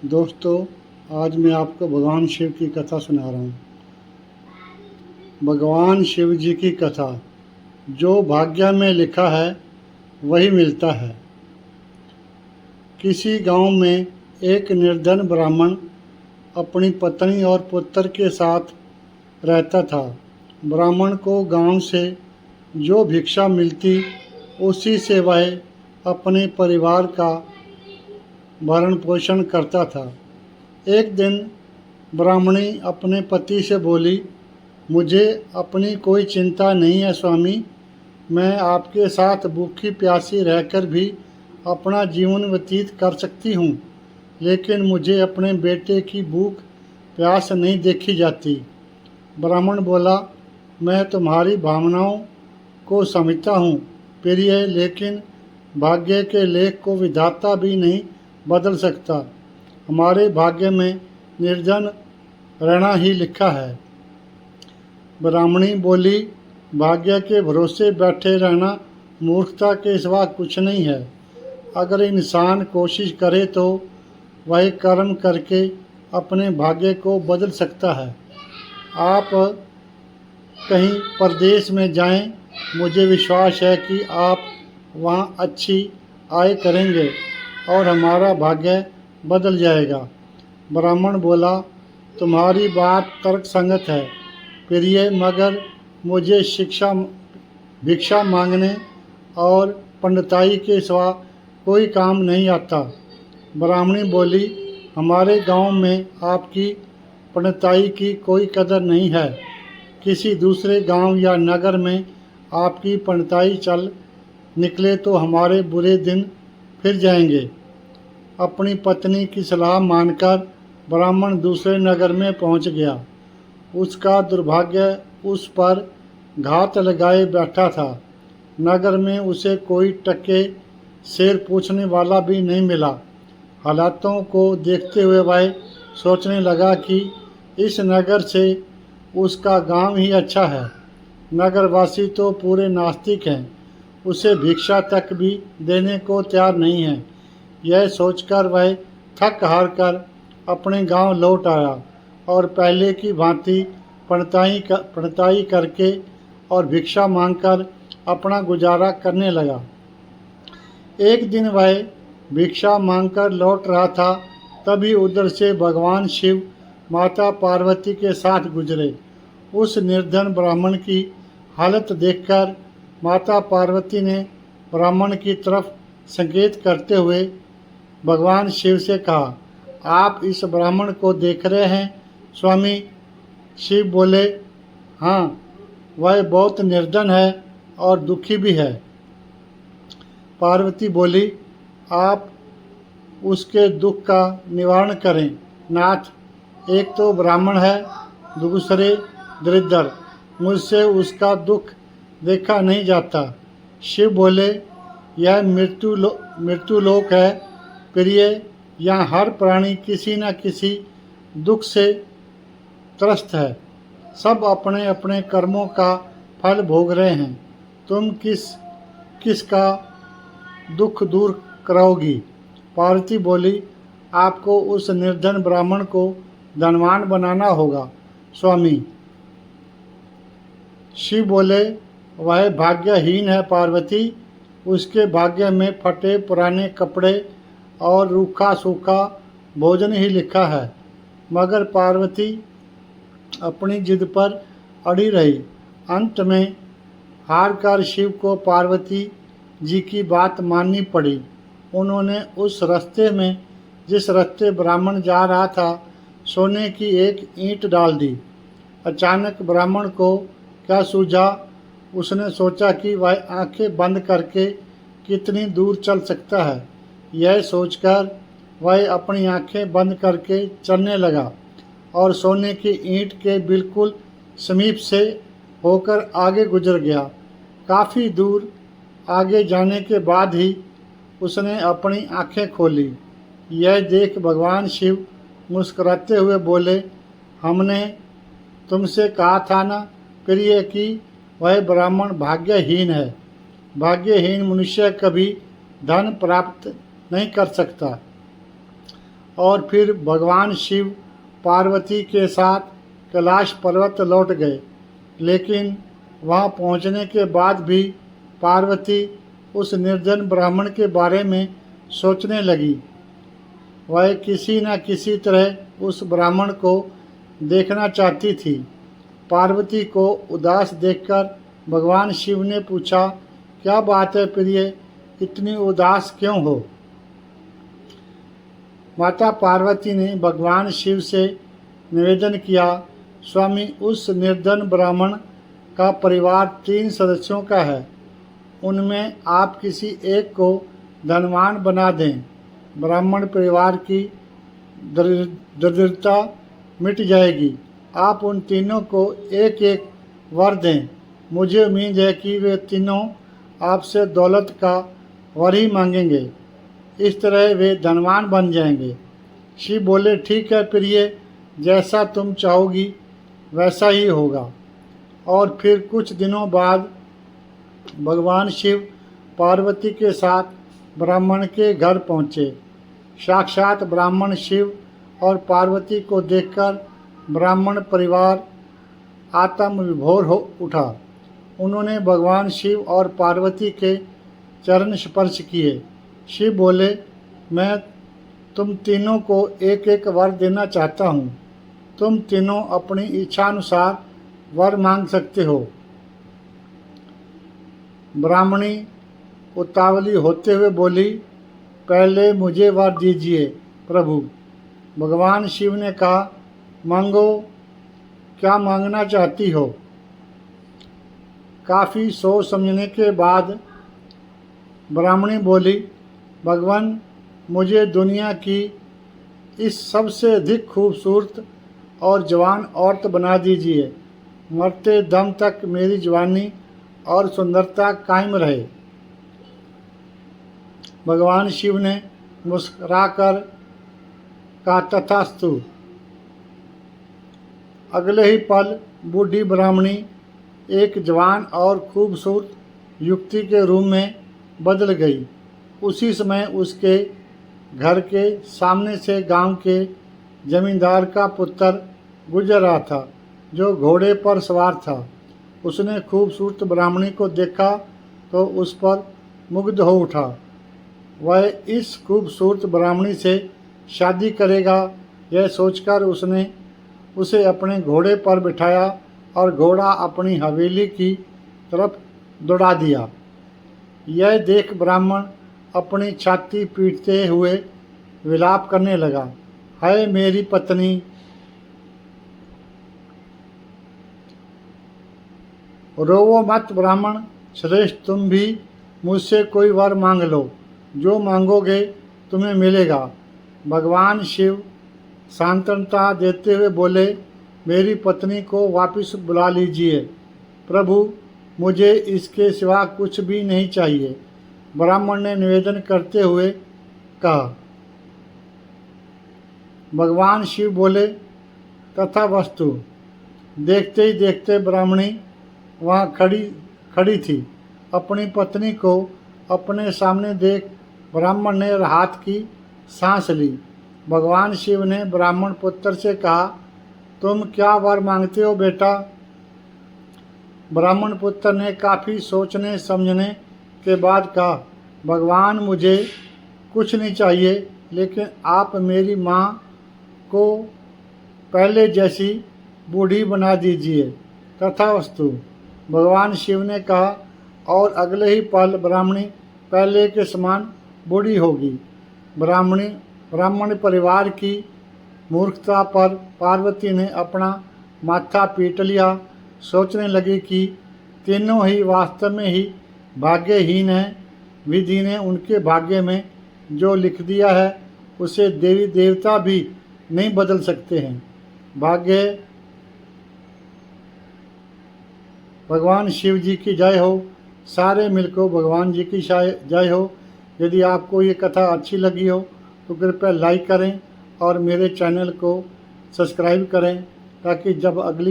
दोस्तों, आज मैं आपको भगवान शिव की कथा सुना रहा हूँ। भगवान शिव जी की कथा। जो भाग्य में लिखा है वही मिलता है। किसी गांव में एक निर्धन ब्राह्मण अपनी पत्नी और पुत्र के साथ रहता था। ब्राह्मण को गांव से जो भिक्षा मिलती उसी से वह अपने परिवार का भरण पोषण करता था। एक दिन ब्राह्मणी अपने पति से बोली, मुझे अपनी कोई चिंता नहीं है स्वामी, मैं आपके साथ भूखी प्यासी रहकर भी अपना जीवन व्यतीत कर सकती हूँ, लेकिन मुझे अपने बेटे की भूख प्यास नहीं देखी जाती। ब्राह्मण बोला, मैं तुम्हारी भावनाओं को समझता हूँ प्रिय, लेकिन भाग्य के लेख को विधाता भी नहीं बदल सकता। हमारे भाग्य में निर्धन रहना ही लिखा है। ब्राह्मणी बोली, भाग्य के भरोसे बैठे रहना मूर्खता के सिवा कुछ नहीं है। अगर इंसान कोशिश करे तो वह कर्म करके अपने भाग्य को बदल सकता है। आप कहीं परदेश में जाएं, मुझे विश्वास है कि आप वहां अच्छी आय करेंगे और हमारा भाग्य बदल जाएगा। ब्राह्मण बोला, तुम्हारी बात तर्कसंगत है प्रिय, मगर मुझे भिक्षा मांगने और पंडिताई के सिवा कोई काम नहीं आता। ब्राह्मणी बोली, हमारे गांव में आपकी पंडिताई की कोई कदर नहीं है। किसी दूसरे गांव या नगर में आपकी पंडिताई चल निकले तो हमारे बुरे दिन फिर जाएंगे। अपनी पत्नी की सलाह मानकर ब्राह्मण दूसरे नगर में पहुंच गया। उसका दुर्भाग्य उस पर घात लगाए बैठा था। नगर में उसे कोई टके शेर पूछने वाला भी नहीं मिला। हालातों को देखते हुए वह सोचने लगा कि इस नगर से उसका गांव ही अच्छा है। नगरवासी तो पूरे नास्तिक हैं, उसे भिक्षा तक भी देने को तैयार नहीं है। यह सोचकर वह थक हार कर अपने गांव लौट आया और पहले की भांति पंडिताई करके और भिक्षा मांगकर अपना गुजारा करने लगा। एक दिन वह भिक्षा मांगकर लौट रहा था, तभी उधर से भगवान शिव माता पार्वती के साथ गुजरे। उस निर्धन ब्राह्मण की हालत देखकर माता पार्वती ने ब्राह्मण की तरफ संकेत करते हुए भगवान शिव से कहा, आप इस ब्राह्मण को देख रहे हैं स्वामी? शिव बोले, हाँ, वह बहुत निर्धन है और दुखी भी है। पार्वती बोली, आप उसके दुख का निवारण करें नाथ। एक तो ब्राह्मण है, दूसरे दरिद्र, मुझसे उसका दुख देखा नहीं जाता। शिव बोले, यह मृत्यु लोक है प्रिय, यहाँ हर प्राणी किसी न किसी दुख से त्रस्त है। सब अपने अपने कर्मों का फल भोग रहे हैं। तुम किसका दुख दूर कराओगी? पार्वती बोली, आपको उस निर्धन ब्राह्मण को धनवान बनाना होगा स्वामी। शिव बोले, वह भाग्यहीन है पार्वती, उसके भाग्य में फटे पुराने कपड़े और रूखा सूखा भोजन ही लिखा है। मगर पार्वती अपनी जिद पर अड़ी रही। अंत में हार कर शिव को पार्वती जी की बात माननी पड़ी। उन्होंने उस रास्ते में जिस रास्ते ब्राह्मण जा रहा था, सोने की एक ईंट डाल दी। अचानक ब्राह्मण को क्या सूझा? उसने सोचा कि वह आंखें बंद करके कितनी दूर चल सकता है। यह सोचकर वह अपनी आंखें बंद करके चलने लगा और सोने की ईंट के बिल्कुल समीप से होकर आगे गुजर गया। काफ़ी दूर आगे जाने के बाद ही उसने अपनी आंखें खोली। यह देख भगवान शिव मुस्कुराते हुए बोले, हमने तुमसे कहा था ना प्रिय कि वह ब्राह्मण भाग्यहीन है। भाग्यहीन मनुष्य कभी धन प्राप्त नहीं कर सकता। और फिर भगवान शिव पार्वती के साथ कैलाश पर्वत लौट गए। लेकिन वहां पहुंचने के बाद भी पार्वती उस निर्धन ब्राह्मण के बारे में सोचने लगी। वह किसी न किसी तरह उस ब्राह्मण को देखना चाहती थी। पार्वती को उदास देखकर भगवान शिव ने पूछा, क्या बात है प्रिय, इतनी उदास क्यों हो? माता पार्वती ने भगवान शिव से निवेदन किया, स्वामी, उस निर्धन ब्राह्मण का परिवार 3 सदस्यों का है। उनमें आप किसी एक को धनवान बना दें। ब्राह्मण परिवार की दरिद्रता मिट जाएगी। आप उन तीनों को एक एक वर दें। मुझे उम्मीद है कि वे तीनों आपसे दौलत का वर ही मांगेंगे। इस तरह वे धनवान बन जाएंगे। शिव बोले, ठीक है प्रिय, जैसा तुम चाहोगी वैसा ही होगा। और फिर कुछ दिनों बाद भगवान शिव पार्वती के साथ ब्राह्मण के घर पहुँचे। साक्षात ब्राह्मण शिव और पार्वती को देखकर ब्राह्मण परिवार आत्मविभोर हो उठा। उन्होंने भगवान शिव और पार्वती के चरण स्पर्श किए। शिव बोले, मैं तुम तीनों को एक एक वर देना चाहता हूँ। तुम तीनों अपनी इच्छानुसार वर मांग सकते हो। ब्राह्मणी उतावली होते हुए बोली, पहले मुझे वर दीजिए प्रभु। भगवान शिव ने कहा, मांगो, क्या मांगना चाहती हो? काफ़ी सोच समझने के बाद ब्राह्मणी बोली, भगवान, मुझे दुनिया की इस सबसे अधिक खूबसूरत और जवान औरत बना दीजिए। मरते दम तक मेरी जवानी और सुंदरता कायम रहे। भगवान शिव ने मुस्कुराकर कहा, तथास्तु। अगले ही पल बूढ़ी ब्राह्मणी एक जवान और खूबसूरत युवती के रूप में बदल गई। उसी समय उसके घर के सामने से गांव के जमींदार का पुत्र गुजर रहा था, जो घोड़े पर सवार था। उसने खूबसूरत ब्राह्मणी को देखा तो उस पर मुग्ध हो उठा। वह इस खूबसूरत ब्राह्मणी से शादी करेगा, यह सोचकर उसने उसे अपने घोड़े पर बिठाया और घोड़ा अपनी हवेली की तरफ दौड़ा दिया। यह देख ब्राह्मण अपनी छाती पीटते हुए विलाप करने लगा, हाय मेरी पत्नी, रोवो मत ब्राह्मण श्रेष्ठ, तुम भी मुझसे कोई वर मांग लो, जो मांगोगे तुम्हें मिलेगा। भगवान शिव सांत्वना देते हुए बोले, मेरी पत्नी को वापस बुला लीजिए प्रभु, मुझे इसके सिवा कुछ भी नहीं चाहिए। ब्राह्मण ने निवेदन करते हुए कहा। भगवान शिव बोले, तथास्तु। देखते ही देखते ब्राह्मणी वहाँ खड़ी थी। अपनी पत्नी को अपने सामने देख ब्राह्मण ने राहत की सांस ली। भगवान शिव ने ब्राह्मण पुत्र से कहा, तुम क्या वर मांगते हो बेटा? ब्राह्मण पुत्र ने काफ़ी सोचने समझने के बाद कहा, भगवान, मुझे कुछ नहीं चाहिए, लेकिन आप मेरी माँ को पहले जैसी बूढ़ी बना दीजिए। तथास्तु। भगवान शिव ने कहा और अगले ही पल ब्राह्मणी पहले के समान बूढ़ी होगी। ब्राह्मण परिवार की मूर्खता पर पार्वती ने अपना माथा पीट लिया। सोचने लगी कि तीनों ही वास्तव में ही भाग्यहीन हैं। विधि ने उनके भाग्य में जो लिख दिया है उसे देवी देवता भी नहीं बदल सकते हैं। भाग्य भगवान शिव जी की जय हो। सारे मिलकर भगवान जी की जय हो। यदि आपको ये कथा अच्छी लगी हो तो कृपया लाइक करें और मेरे चैनल को सब्सक्राइब करें, ताकि जब अगली